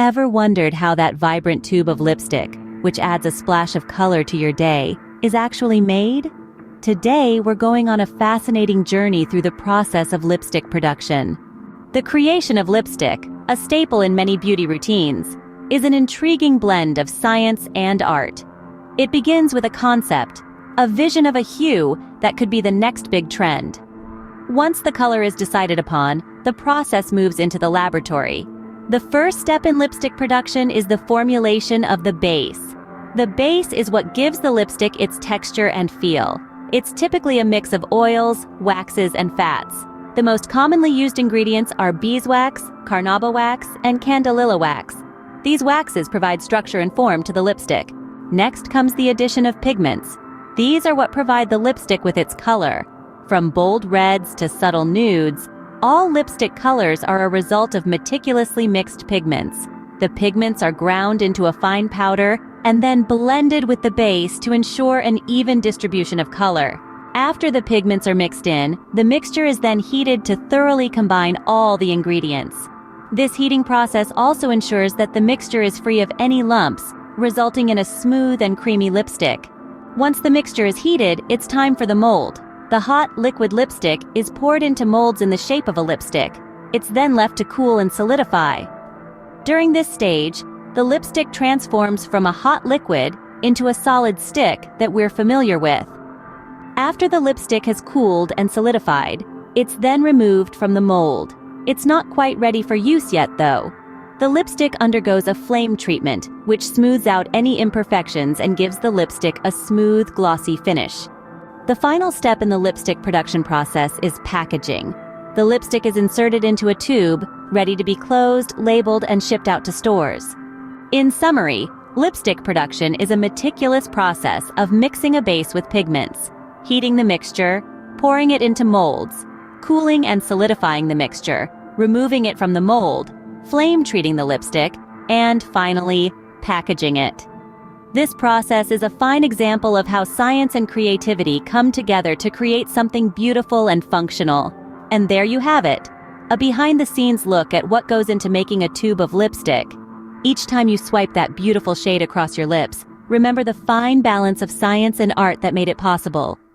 Ever wondered how that vibrant tube of lipstick, which adds a splash of color to your day, is actually made? Today, we're going on a fascinating journey through the process of lipstick production. The creation of lipstick, a staple in many beauty routines, is an intriguing blend of science and art. It begins with a concept, a vision of a hue that could be the next big trend. Once the color is decided upon, the process moves into the laboratory. The first step in lipstick production is the formulation of the base. The base is what gives the lipstick its texture and feel. It's typically a mix of oils, waxes, and fats. The most commonly used ingredients are beeswax, carnauba wax, and candelilla wax. These waxes provide structure and form to the lipstick. Next comes the addition of pigments. These are what provide the lipstick with its color. From bold reds to subtle nudes, all lipstick colors are a result of meticulously mixed pigments. The pigments are ground into a fine powder and then blended with the base to ensure an even distribution of color. After the pigments are mixed in, the mixture is then heated to thoroughly combine all the ingredients. This heating process also ensures that the mixture is free of any lumps, resulting in a smooth and creamy lipstick. Once the mixture is heated, it's time for the mold. The hot, liquid lipstick is poured into molds in the shape of a lipstick. It's then left to cool and solidify. During this stage, the lipstick transforms from a hot liquid into a solid stick that we're familiar with. After the lipstick has cooled and solidified, it's then removed from the mold. It's not quite ready for use yet, though. The lipstick undergoes a flame treatment, which smooths out any imperfections and gives the lipstick a smooth, glossy finish. The final step in the lipstick production process is packaging. The lipstick is inserted into a tube, ready to be closed, labeled, and shipped out to stores. In summary, lipstick production is a meticulous process of mixing a base with pigments, heating the mixture, pouring it into molds, cooling and solidifying the mixture, removing it from the mold, flame treating the lipstick, and finally, packaging it. This process is a fine example of how science and creativity come together to create something beautiful and functional. And there you have it, a behind-the-scenes look at what goes into making a tube of lipstick. Each time you swipe that beautiful shade across your lips, remember the fine balance of science and art that made it possible.